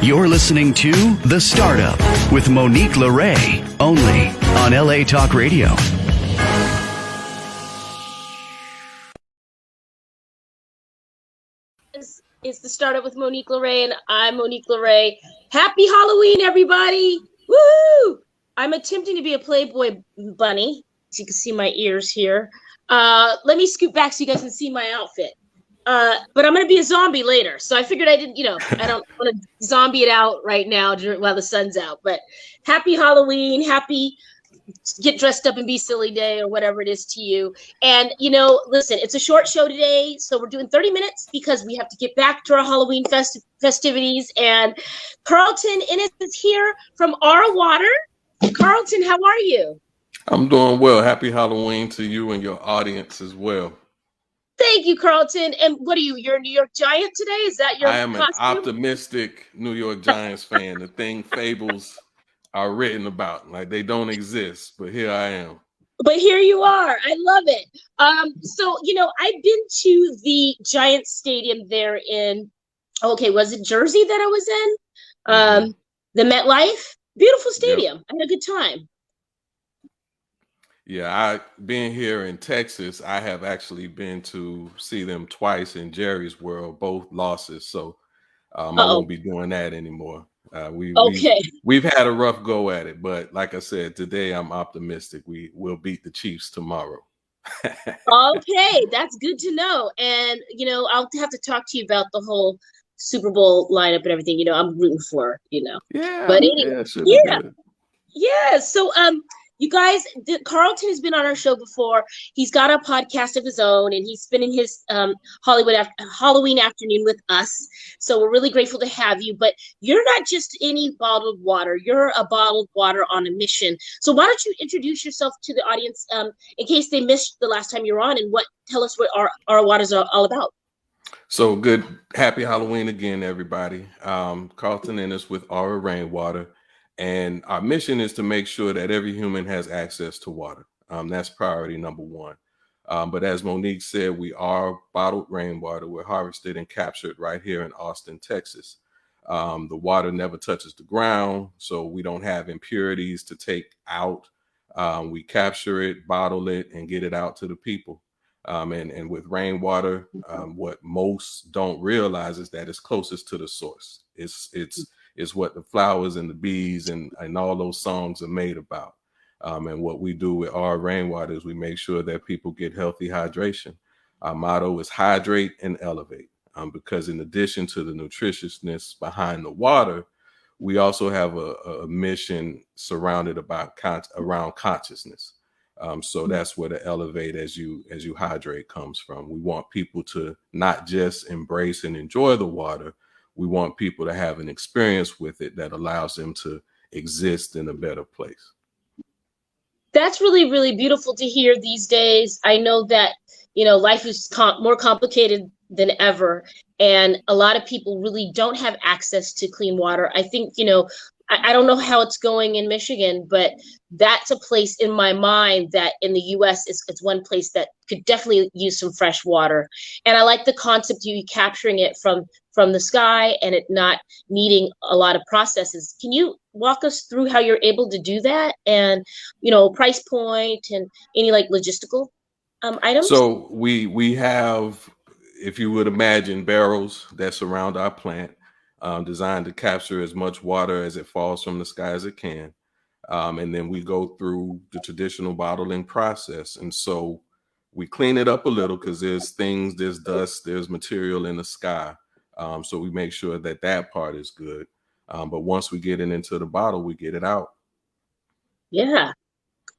You're listening to The Startup with Monique LeRae, only on LA Talk Radio. It's The Startup with Monique LeRae, and I'm Monique LeRae. Happy Halloween, everybody! Woo! I'm attempting to be a Playboy bunny, as you can see my ears here. Let me scoot back so you guys can see my outfit. But I'm going to be a zombie later. So I figured I didn't, I don't want to zombie it out right now while the sun's out. But happy Halloween, happy get dressed up and be silly day or whatever it is to you. And, listen, it's a short show today. So we're doing 30 minutes because we have to get back to our Halloween festivities. And Carlton Innes is here from Our Water. Carlton, how are you? I'm doing well. Happy Halloween to you and your audience as well. Thank you, Carlton. And what are you? You're a New York Giant today? Is that your costume? I am an optimistic New York Giants fan. The thing fables are written about, like they don't exist, but here I am. But here you are. I love it. So, I've been to the Giants Stadium there in, was it Jersey that I was in? The MetLife. Beautiful stadium. Yep. I had a good time. Yeah, being here in Texas, I have actually been to see them twice in Jerry's World, both losses. So I won't be doing that anymore. We've had a rough go at it, but like I said, today I'm optimistic. We will beat the Chiefs tomorrow. Okay, that's good to know. And I'll have to talk to you about the whole Super Bowl lineup and everything. I'm rooting for. Yeah. But anyway, yeah. So you guys, Carlton has been on our show before. He's got a podcast of his own, and he's spending his Halloween afternoon with us. So we're really grateful to have you. But you're not just any bottled water. You're a bottled water on a mission. So why don't you introduce yourself to the audience in case they missed the last time you were on, and tell us what our waters are all about. So good. Happy Halloween again, everybody. Carlton Innes with Aura Rainwater. And our mission is to make sure that every human has access to water. That's priority number one. But as Monique said, we are bottled rainwater. We're harvested and captured right here in Austin, Texas. The water never touches the ground, so we don't have impurities to take out. We capture it, bottle it, and get it out to the people. And with rainwater, what most don't realize is that it's closest to the source. It's what the flowers and the bees and all those songs are made about. And what we do with our rainwater is we make sure that people get healthy hydration. Our motto is hydrate and elevate, because in addition to the nutritiousness behind the water, we also have a mission surrounded around consciousness. So that's where the elevate as you hydrate comes from. We want people to not just embrace and enjoy the water. We want people to have an experience with it that allows them to exist in a better place. That's really, really beautiful to hear these days. I know that, life is more complicated than ever. And a lot of people really don't have access to clean water. I think, I don't know how it's going in Michigan, but that's a place in my mind that in the U.S. it's one place that could definitely use some fresh water. And I like the concept of you capturing it from the sky and it not needing a lot of processes. Can you walk us through how you're able to do that and, price point and any logistical items? So we have, if you would imagine, barrels that surround our plant. Designed to capture as much water as it falls from the sky as it can. And then we go through the traditional bottling process. And so we clean it up a little because there's dust, there's material in the sky. So we make sure that part is good. But once we get it into the bottle, we get it out. Yeah.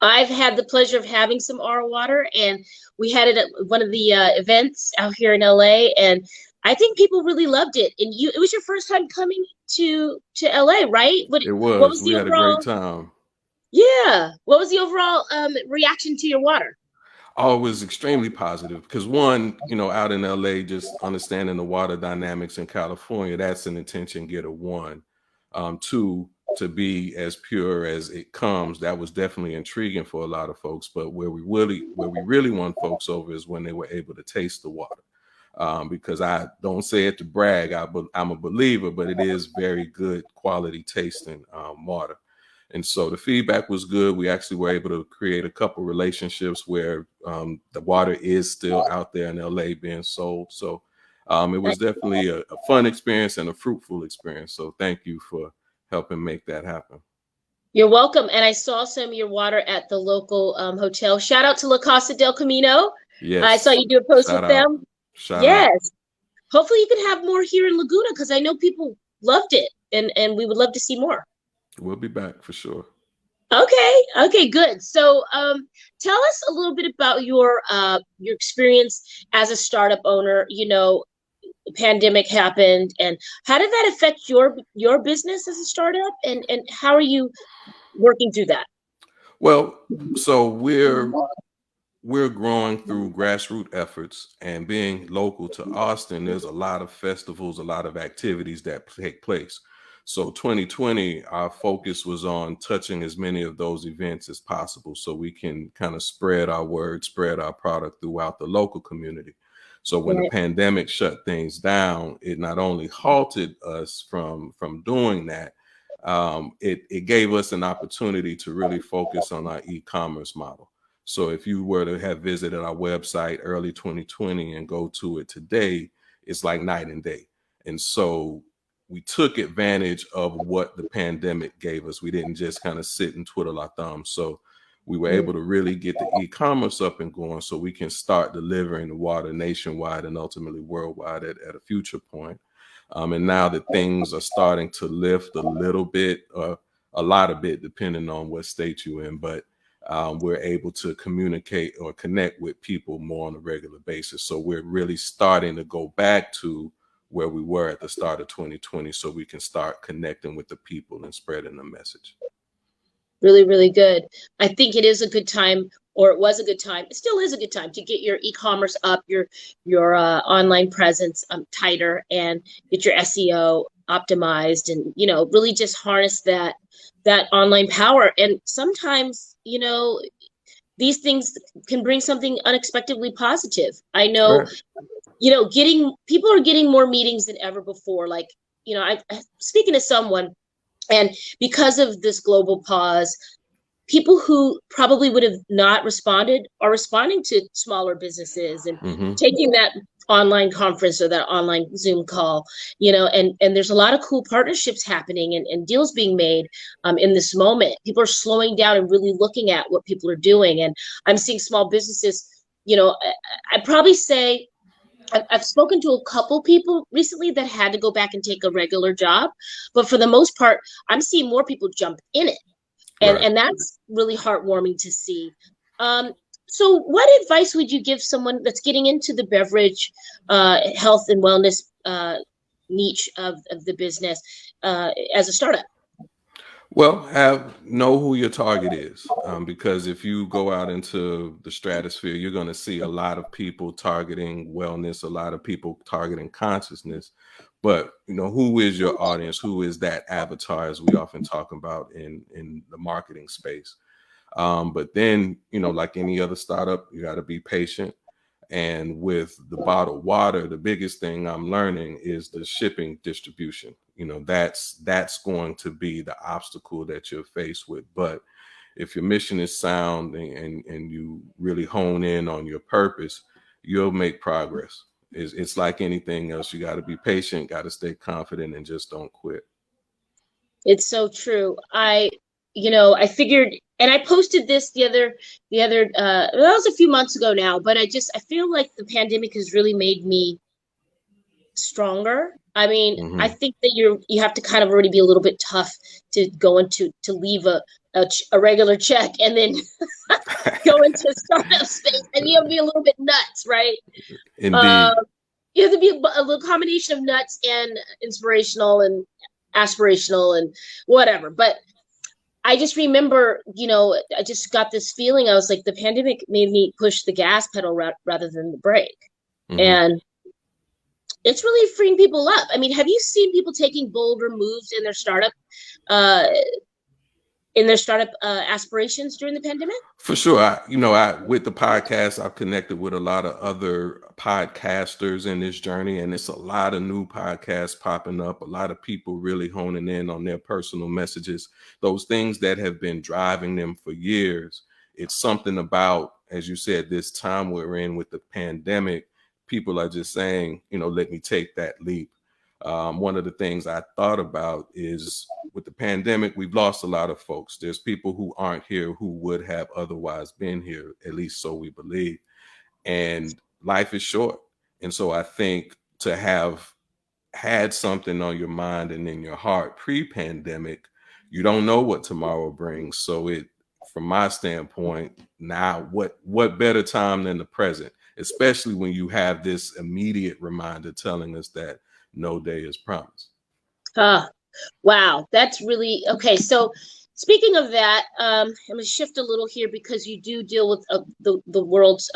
I've had the pleasure of having some Our Water, and we had it at one of the events out here in LA, and I think people really loved it. And it was your first time coming to LA, right? It was. What was we had a great time. Yeah. What was the overall reaction to your water? Oh, it was extremely positive because one, out in LA, just understanding the water dynamics in California, that's an attention getter. One, two, to be as pure as it comes, that was definitely intriguing for a lot of folks. But where we really won folks over is when they were able to taste the water. because I don't say it to brag. I'm a believer, but it is very good quality tasting water. And so the feedback was good. We actually were able to create a couple relationships where the water is still out there in LA being sold. So it was definitely a fun experience and a fruitful experience. So thank you for helping make that happen. You're welcome. And I saw some of your water at the local hotel. Shout out to La Casa del Camino. Yes. I saw you do a post Shout with out. them. Shout Yes. out. Hopefully you can have more here in Laguna, because I know people loved it, and we would love to see more. We'll be back for sure. Okay, good. So tell us a little bit about your experience as a startup owner. You know, the pandemic happened, and how did that affect your business as a startup, and how are you working through that? Well, so we're growing through grassroots efforts, and being local to Austin, there's a lot of festivals, a lot of activities that take place. So 2020, our focus was on touching as many of those events as possible so we can kind of spread our word, spread our product throughout the local community. So when the Right. pandemic shut things down, it not only halted us from doing that, it gave us an opportunity to really focus on our e-commerce model. So if you were to have visited our website early 2020 and go to it today, it's like night and day. And so we took advantage of what the pandemic gave us. We didn't just kind of sit and twiddle our thumbs. So we were able to really get the e-commerce up and going so we can start delivering the water nationwide and ultimately worldwide at a future point. And now that things are starting to lift a little bit, a lot of bit, depending on what state you're in, but we're able to communicate or connect with people more on a regular basis. So we're really starting to go back to where we were at the start of 2020 so we can start connecting with the people and spreading the message. Really, really good. I think it is a good time, or it was a good time. It still is a good time to get your e-commerce up, your online presence tighter, and get your SEO optimized, and really just harness that online power. And sometimes these things can bring something unexpectedly positive. I know, Right. People are getting more meetings than ever before. Like, I'm speaking to someone, and because of this global pause, people who probably would have not responded are responding to smaller businesses and taking that online conference or that online Zoom call, and there's a lot of cool partnerships happening and deals being made in this moment. People are slowing down and really looking at what people are doing. And I'm seeing small businesses, I'd probably say I've spoken to a couple people recently that had to go back and take a regular job, but for the most part, I'm seeing more people jump in it. And that's really heartwarming to see. So what advice would you give someone that's getting into the beverage, health and wellness niche of the business as a startup? Well, know who your target is, because if you go out into the stratosphere, you're going to see a lot of people targeting wellness, a lot of people targeting consciousness. But who is your audience? Who is that avatar, as we often talk about in the marketing space? But then, like any other startup, you got to be patient. And with the bottled water, the biggest thing I'm learning is the shipping distribution. That's going to be the obstacle that you're faced with. But if your mission is sound and you really hone in on your purpose, you'll make progress. It's like anything else. You got to be patient, got to stay confident, and just don't quit. It's so true. I figured, and I posted this the other that was a few months ago now, but I feel like the pandemic has really made me stronger. I mean, I think that you have to kind of already be a little bit tough to go into to leave a regular check and then go into startup space, and you have to be a little bit nuts, right? Indeed. You have to be a little combination of nuts and inspirational and aspirational and whatever. But I just remember, I just got this feeling. I was like, the pandemic made me push the gas pedal rather than the brake. And it's really freeing people up. I mean, have you seen people taking bolder moves in their startup? in their startup aspirations during the pandemic? For sure. I with the podcast, I've connected with a lot of other podcasters in this journey, and it's a lot of new podcasts popping up, a lot of people really honing in on their personal messages, those things that have been driving them for years. It's something about, as you said, this time we're in with the pandemic, people are just saying, let me take that leap. One of the things I thought about is with the pandemic, we've lost a lot of folks. There's people who aren't here who would have otherwise been here, at least so we believe. And life is short. And so I think to have had something on your mind and in your heart pre-pandemic, you don't know what tomorrow brings. So from my standpoint, now what better time than the present, especially when you have this immediate reminder telling us that no day is promised. Wow, that's really okay. So speaking of that, I'm going to shift a little here because you do deal with the world's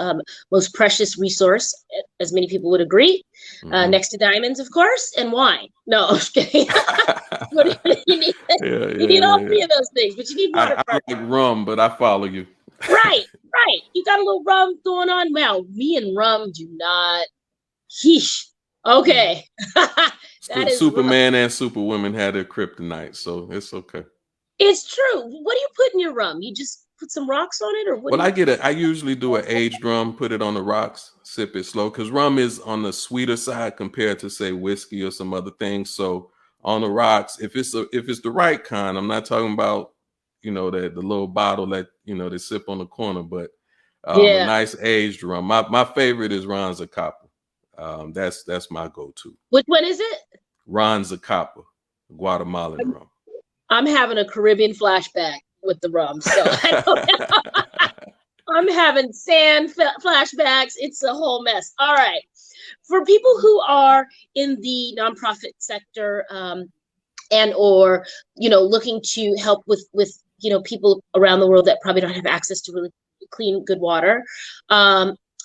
most precious resource, as many people would agree, next to diamonds, of course, and wine. No, I'm just kidding. You need all three of those things, but you need water. I like rum, but I follow you. Right. You got a little rum going on. Wow, me and rum do not. Sheesh. Okay. Superman and Superwoman had their kryptonite, so it's okay. It's true. What do you put in your rum? You just put some rocks on it, or what? Well, I usually do an aged rum, put it on the rocks, sip it slow, because rum is on the sweeter side compared to, say, whiskey or some other things. So on the rocks, if it's the right kind, I'm not talking about the little bottle that they sip on the corner, but a nice aged rum. My favorite is Ron Zacapa. That's my go-to. Which one is it? Ron Zacapa, Guatemalan rum. I'm having a Caribbean flashback with the rum, so I'm having sand flashbacks. It's a whole mess. All right, for people who are in the nonprofit sector, and or looking to help with people around the world that probably don't have access to really clean, good water.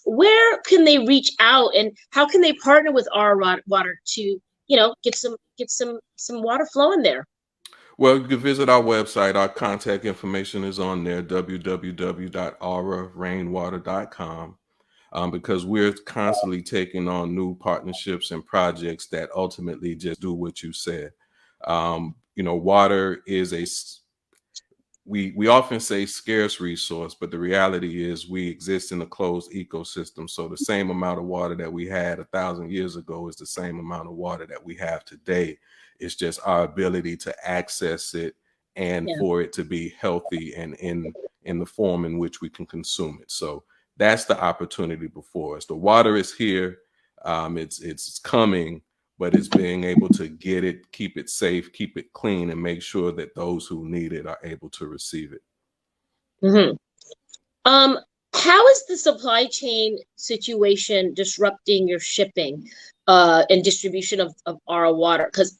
Where can they reach out, and how can they partner with our water to, get some water flowing there? Well, you can visit our website. Our contact information is on there, www.aurarainwater.com, because we're constantly taking on new partnerships and projects that ultimately just do what you said. Water is we often say scarce resource, but the reality is we exist in a closed ecosystem. So the same amount of water that we had 1,000 years ago is the same amount of water that we have today. It's just our ability to access it and for it to be healthy and in the form in which we can consume it. So that's the opportunity before us. The water is here. It's coming, but it's being able to get it, keep it safe, keep it clean, and make sure that those who need it are able to receive it. Mm-hmm. How is the supply chain situation disrupting your shipping and distribution of our water? Because,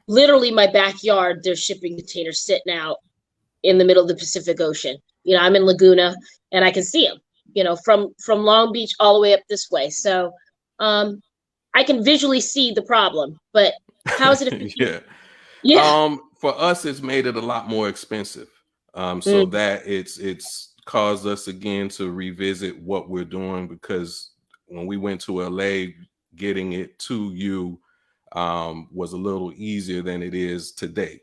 literally my backyard, there's shipping containers sitting out in the middle of the Pacific Ocean. I'm in Laguna and I can see them, from Long Beach all the way up this way. So, I can visually see the problem, but how is it? For us, it's made it a lot more expensive. So that it's caused us again to revisit what we're doing, because when we went to LA, getting it to you was a little easier than it is today.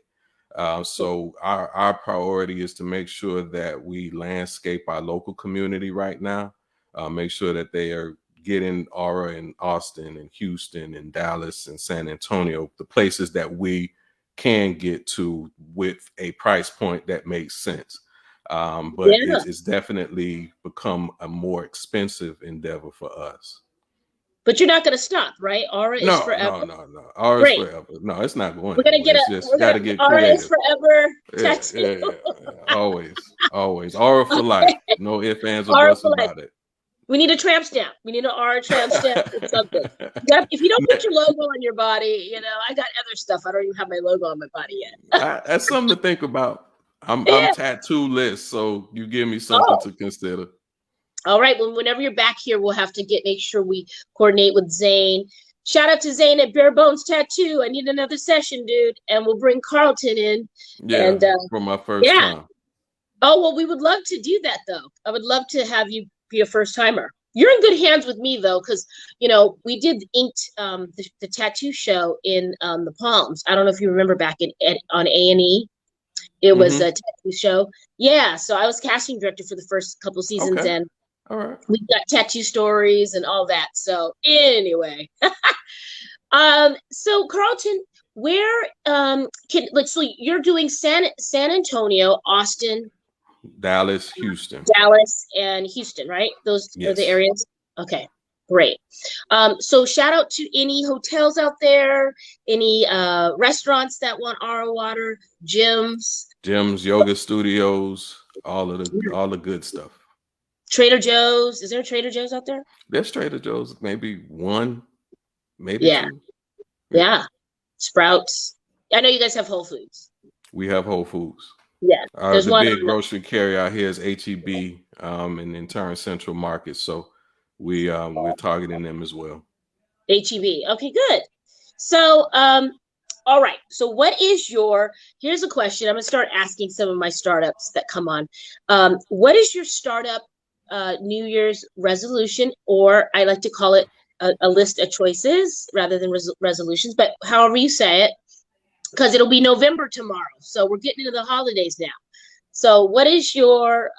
So our priority is to make sure that we landscape our local community right now, make sure that they are getting Aura in Austin and Houston and Dallas and San Antonio, the places that we can get to with a price point that makes sense. But it's definitely become a more expensive endeavor for us. But you're not going to stop, right? Aura is forever. No. Aura is forever. No, it's not going. We're going to get get Aura creative. Is forever tattoo. Always. Aura for life. No ifs, ands, or buts about it. We need a tramp stamp. We need an Aura tramp stamp or something. If you don't put your logo on your body, I got other stuff. I don't even have my logo on my body yet. That's something to think about. I'm tattoo-less, so you give me something to consider. All right. Well, whenever you're back here, we'll have to make sure we coordinate with Zane. Shout out to Zane at Bare Bones Tattoo. I need another session, dude. And we'll bring Carlton in. Yeah, for my first time. Oh, well, we would love to do that, though. I would love to have you be a first timer. You're in good hands with me, though, because, we did inked the tattoo show in the Palms. I don't know if you remember back on A&E. It was a tattoo show. Yeah, so I was casting director for the first couple seasons, Okay. and All right. we got tattoo stories and all that. So anyway, so Carlton, where so you're doing San Antonio, Austin, Dallas, Houston. Dallas, and Houston, right? Those are the Yes. areas. Okay, great. So shout out to any hotels out there, any restaurants that want RO water, gyms, Yoga studios, all the good stuff. Trader Joe's. Is there a Trader Joe's out there? There's Trader Joe's, maybe one, maybe Yeah, two. yeah. Sprouts. I know you guys have Whole Foods. We have Whole Foods. Yeah, there's The one. big grocery carrier out here is HEB, and in turn Central Market. So we're targeting them as well. HEB. Okay, good. So, all right. So here's a question. I'm gonna start asking some of my startups that come on. What is your startup New Year's resolution, or I like to call it a list of choices rather than resolutions, but however you say it, because it'll be November tomorrow. So we're getting into the holidays now. So what is your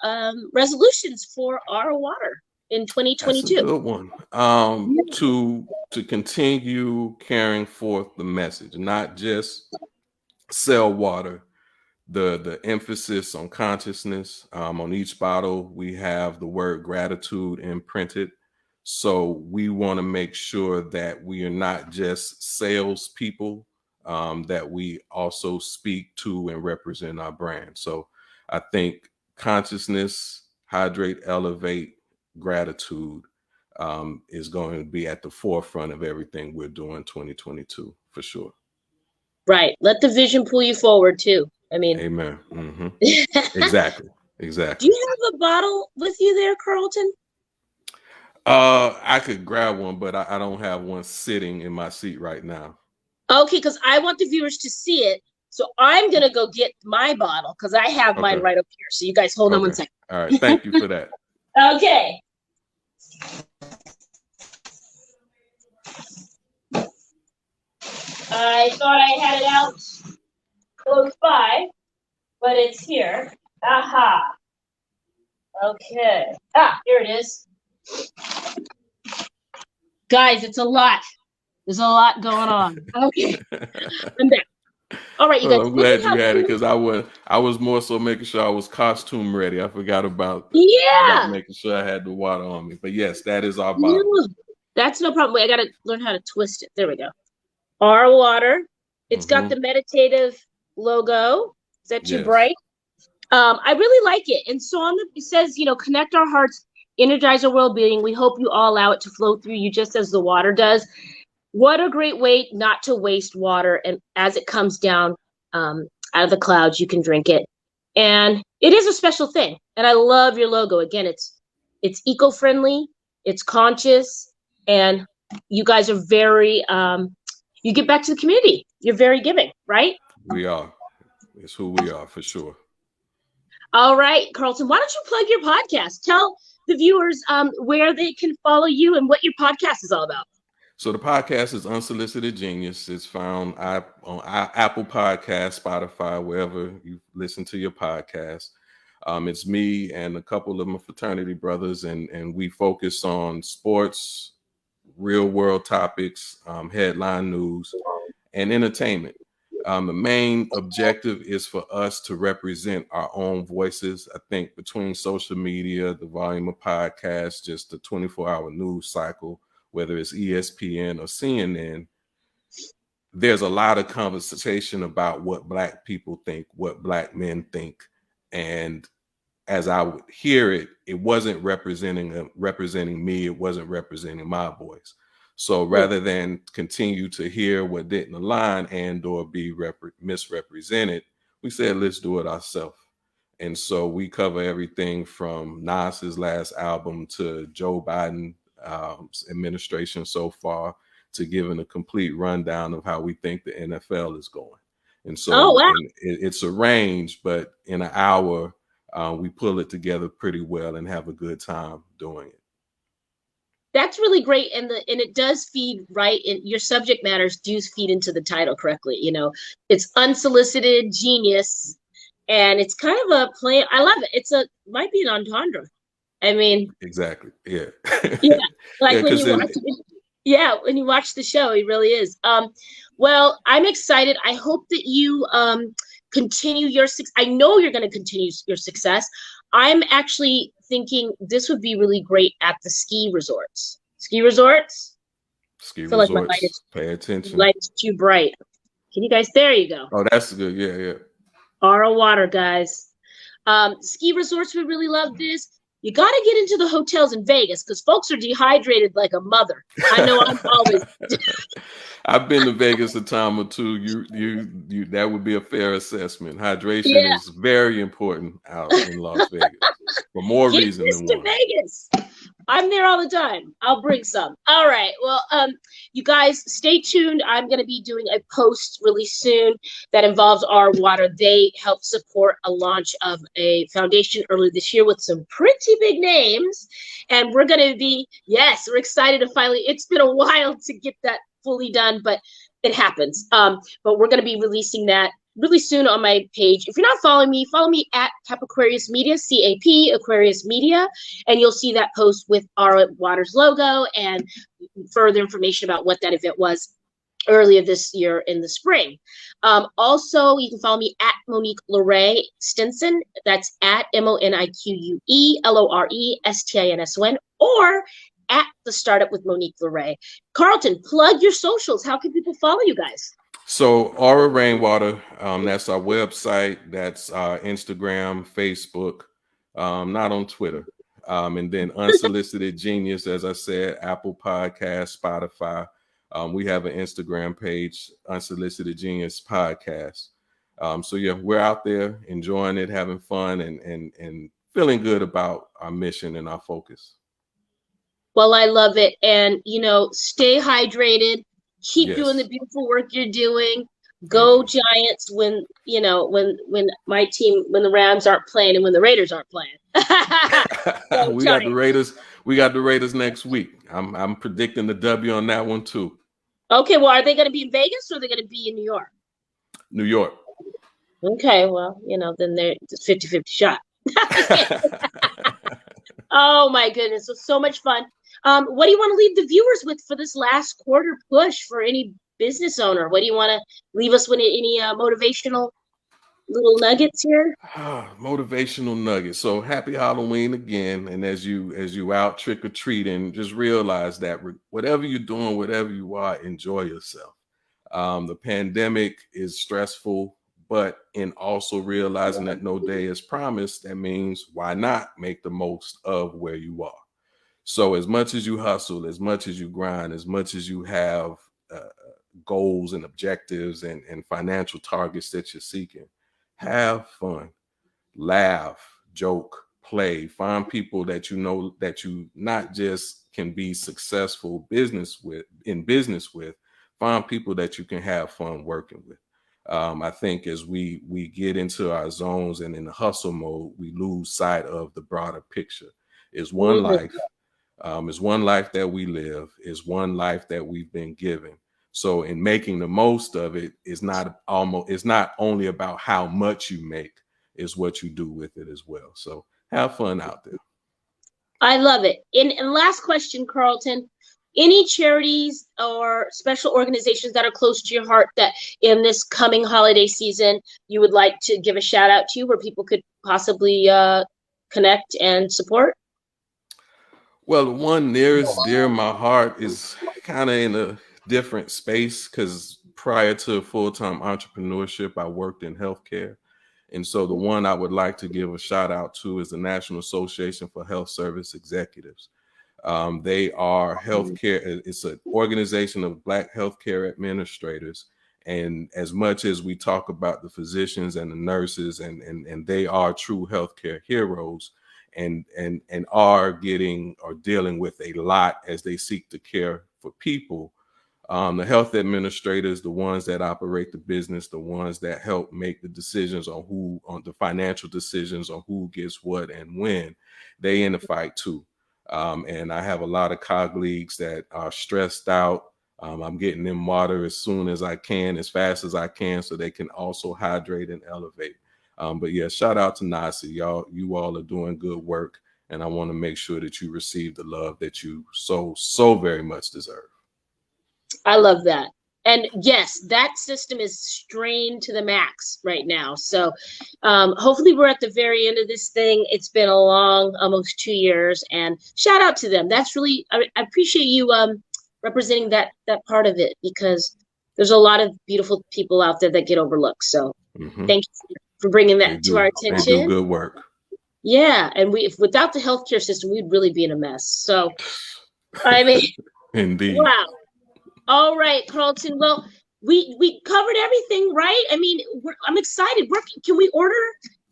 resolutions for our water in 2022? That's a good one. To continue carrying forth the message, not just sell water. The emphasis on consciousness. On each bottle, we have the word gratitude imprinted. So we want to make sure that we are not just salespeople, that we also speak to and represent our brand. So I think consciousness, hydrate, elevate, gratitude is going to be at the forefront of everything we're doing 2022 for sure. Right. Let the vision pull you forward too. I mean, amen. Exactly. Do you have a bottle with you there, Carlton? I could grab one, but I don't have one sitting in my seat right now. Okay, because I want the viewers to see it. So I'm gonna go get my bottle because I have mine right up here. So you guys hold on one second. All right. Thank you for that. Okay. I thought I had it out close by, but it's here. Aha. Okay. Here it is. Guys, it's a lot. There's a lot going on. Okay. I'm back. All right, you guys. I'm glad you had it because I was more so making sure I was costume ready. I forgot about making sure I had the water on me. But yes, that is our bottle. That's no problem. Wait, I gotta learn how to twist it. There we go. Our water. It's got the meditative logo. Is that too bright? I really like it. And so it says, connect our hearts, energize our well-being. We hope you all allow it to flow through you just as the water does. What a great way not to waste water. And as it comes down out of the clouds, you can drink it. And it is a special thing. And I love your logo. Again, it's eco-friendly, it's conscious, and you guys are very, you give back to the community. You're very giving, right? We are. It's who we are for sure. All right, Carlton, why don't you plug your podcast? Tell the viewers where they can follow you and what your podcast is all about. So the podcast is Unsolicited Genius. It's found on Apple Podcasts, Spotify, wherever you listen to your podcast. It's me and a couple of my fraternity brothers, and we focus on sports, real world topics, headline news, and entertainment. The main objective is for us to represent our own voices. I think between social media, the volume of podcasts, just the 24-hour news cycle, whether it's ESPN or CNN, there's a lot of conversation about what Black people think, what Black men think. And as I would hear it, it wasn't representing me. It wasn't representing my voice. So rather than continue to hear what didn't align and or be misrepresented, we said, let's do it ourselves. And so we cover everything from Nas's last album to Joe Biden administration so far, to giving a complete rundown of how we think the NFL is going. And so it's arranged, but in an hour, we pull it together pretty well and have a good time doing it. That's really great, and it does feed right in your subject matters do feed into the title correctly. You know, it's unsolicited genius, and it's kind of a play. I love it. Might be an entendre. I mean, exactly. Yeah. yeah, like Yeah, when you watch it, yeah, when you watch the show, it really is. Well, I'm excited. I hope that you continue your success. I know you're going to continue your success. I'm actually thinking this would be really great at the ski resorts. Ski resorts? Ski I feel resorts, like my pay attention. light is too bright. Can you guys? There you go. Oh, that's good. Yeah, yeah. RO water, guys. Ski resorts would really love this. You got to get into the hotels in Vegas because folks are dehydrated like a mother. I know I'm always. I've been to Vegas a time or two. You that would be a fair assessment. Hydration is very important out in Las Vegas for more reason than one. Vegas. I'm there all the time. I'll bring some. All right. Well, you guys stay tuned. I'm going to be doing a post really soon that involves our water. They helped support a launch of a foundation earlier this year with some pretty big names. And we're going to be, yes, we're excited to finally, it's been a while to get that fully done, but it happens. But we're going to be releasing that really soon on my page. If you're not following me, follow me at Cap Aquarius Media, CAP Aquarius Media, and you'll see that post with our Waters logo and further information about what that event was earlier this year in the spring. Also, you can follow me at Monique Loree Stinson. That's at MoniqueLorestin, or at The Startup with Monique Loree. Carlton, plug your socials. How can people follow you guys? So Aura Rainwater, that's our website. That's our Instagram, Facebook, not on Twitter. And then Unsolicited Genius, as I said, Apple Podcast, Spotify. We have an Instagram page, Unsolicited Genius Podcast. So yeah, we're out there enjoying it, having fun, and feeling good about our mission and our focus. Well, I love it. And, stay hydrated. Keep doing the beautiful work you're doing. Go Giants when my team, when the Rams aren't playing and when the Raiders aren't playing. We got the Raiders. We got the Raiders next week. I'm predicting the W on that one too. Okay, well, are they going to be in Vegas or are they going to be in New York? New York. Okay, well, then they're 50-50 shot. Oh my goodness, it was so much fun. What do you want to leave the viewers with for this last quarter push for any business owner? What do you want to leave us with? Any motivational little nuggets here? Motivational nuggets. So happy Halloween again. And as you out trick or treating, just realize that whatever you're doing, whatever you are, enjoy yourself. The pandemic is stressful, but in also realizing that no day is promised, that means why not make the most of where you are? So as much as you hustle, as much as you grind, as much as you have goals and objectives and financial targets that you're seeking, have fun, laugh, joke, play, find people that you know that you not just can be successful in business with, find people that you can have fun working with. I think as we get into our zones and in the hustle mode, we lose sight of the broader picture. It's one life. Is one life that we live, is one life that we've been given. So in making the most of it is not only about how much you make, is what you do with it as well. So have fun out there. I love it. And last question, Carlton, any charities or special organizations that are close to your heart that in this coming holiday season you would like to give a shout out to where people could possibly connect and support? Well, the one nearest dear to my heart is kind of in a different space because prior to full-time entrepreneurship, I worked in healthcare. And so the one I would like to give a shout out to is the National Association for Health Service Executives. They are healthcare. It's an organization of Black healthcare administrators. And as much as we talk about the physicians and the nurses, and they are true healthcare heroes, and are getting or dealing with a lot as they seek to care for people. The health administrators, the ones that operate the business, the ones that help make the decisions on the financial decisions on who gets what and when, they in the fight too. And I have a lot of colleagues that are stressed out. I'm getting them water as soon as I can, as fast as I can, so they can also hydrate and elevate. But yeah, shout out to Nasi. You all are doing good work. And I want to make sure that you receive the love that you so very much deserve. I love that. And yes, that system is strained to the max right now. So hopefully we're at the very end of this thing. It's been a long, almost 2 years, and shout out to them. That's really, I appreciate you representing that part of it, because there's a lot of beautiful people out there that get overlooked. So thank you for bringing that to our attention. They do good work. Yeah. And without the healthcare system, we'd really be in a mess. So, I mean, indeed. Wow. All right, Carlton. Well, we covered everything, right? I mean, I'm excited. Can we order?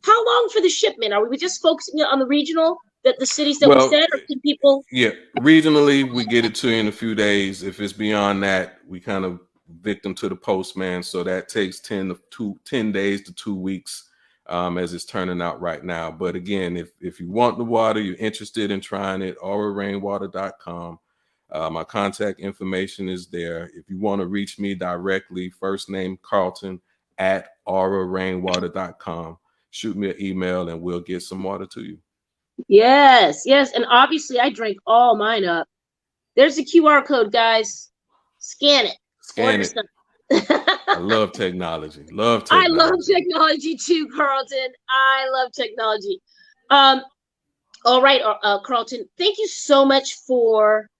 How long for the shipment? Are we just focusing on the regional, the cities that we said, or can people? Yeah, regionally, we get it to you in a few days. If it's beyond that, we kind of victim to the postman. So that takes 10 days to 2 weeks, as it's turning out right now. But again, if you want the water, you're interested in trying it, aurarainwater.com. My contact information is there. If you want to reach me directly, first name Carlton at aurarainwater.com. Shoot me an email and we'll get some water to you. Yes. And obviously I drank all mine up. There's the QR code, guys. Scan it. Scan it. I love technology. I love technology too, Carlton. I love technology. All right, Carlton, thank you so much for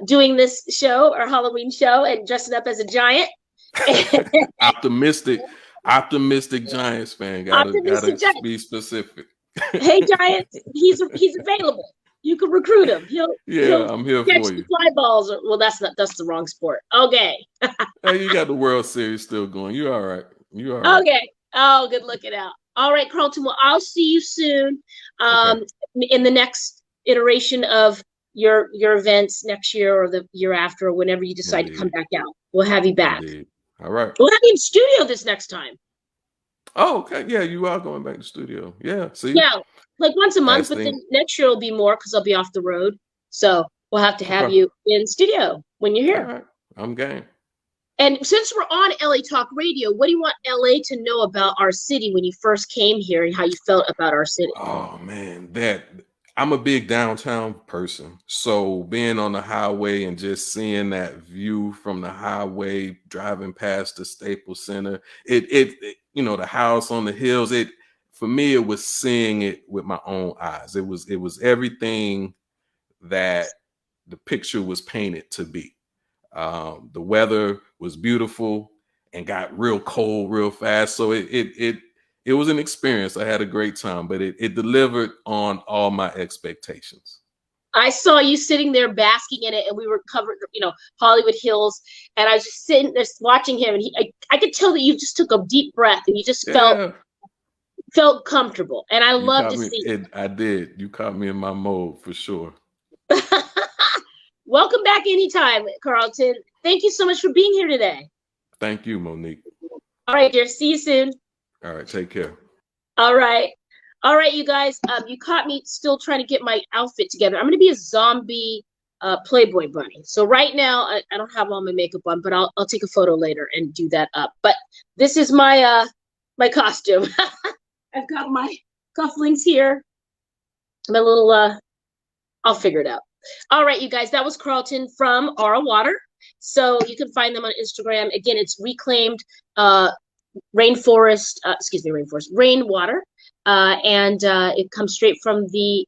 doing this show, our Halloween show, and dressing up as a giant. Optimistic Giants fan. Gotta be specific. Hey, Giants, he's available. You can recruit him. I'm here for you. Fly balls. That's the wrong sport. Okay. Hey, you got the World Series still going. You all right? Okay. Oh, good looking out. All right, Carlton. Well, I'll see you soon. In the next iteration of your events next year or the year after, or whenever you decide to come back out. We'll have you back. Indeed. All right. We'll have you in studio this next time. Oh, okay. Yeah, you are going back to studio. Yeah. See? Yeah, like once a month, but then next year will be more because I'll be off the road. So we'll have to have you in studio when you're here. All right. I'm game. And since we're on LA Talk Radio, what do you want LA to know about our city when you first came here and how you felt about our city? Oh, man, I'm a big downtown person. So being on the highway and just seeing that view from the highway, driving past the Staples Center, it the house on the hills, for me, it was seeing it with my own eyes. It was everything that the picture was painted to be. The weather was beautiful and got real cold real fast. So it was an experience. I had a great time, but it delivered on all my expectations. I saw you sitting there basking in it, and we were covered, Hollywood Hills, and I was just sitting there watching him, and I could tell that you just took a deep breath and you just felt comfortable, and I love to see it. I did. You caught me in my mode for sure. Welcome back anytime, Carlton. Thank you so much for being here today. Thank you, Monique. All right, dear. See you soon. All right, take care. All right, you guys. You caught me still trying to get my outfit together. I'm going to be a zombie Playboy bunny. So right now, I don't have all my makeup on, but I'll take a photo later and do that up. But this is my my costume. I've got my cufflinks here. My little I'll figure it out. All right, you guys. That was Carlton from Aura Water. So you can find them on Instagram. Again, it's reclaimed rainwater, and it comes straight from the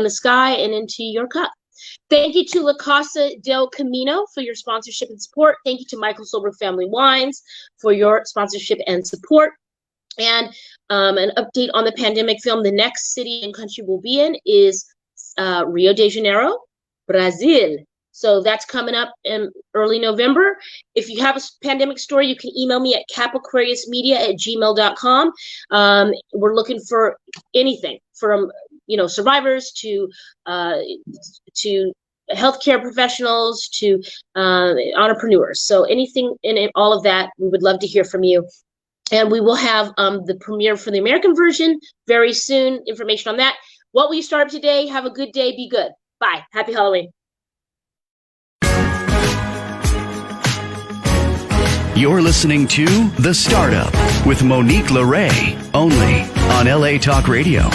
sky and into your cup. Thank you to La Casa del Camino for your sponsorship and support. Thank you to Michael Solberg Family Wines for your sponsorship and support. And an update on the pandemic film. The next city and country we'll be in is Rio de Janeiro, Brazil. So that's coming up in early November. If you have a pandemic story, you can email me at capaquariusmedia@gmail.com. We're looking for anything from survivors to healthcare professionals to entrepreneurs. So anything in all of that, we would love to hear from you. And we will have the premiere for the American version very soon. Information on that. What will you start up today? Have a good day. Be good. Bye. Happy Halloween. You're listening to The Startup with Monique LeRae, only on LA Talk Radio.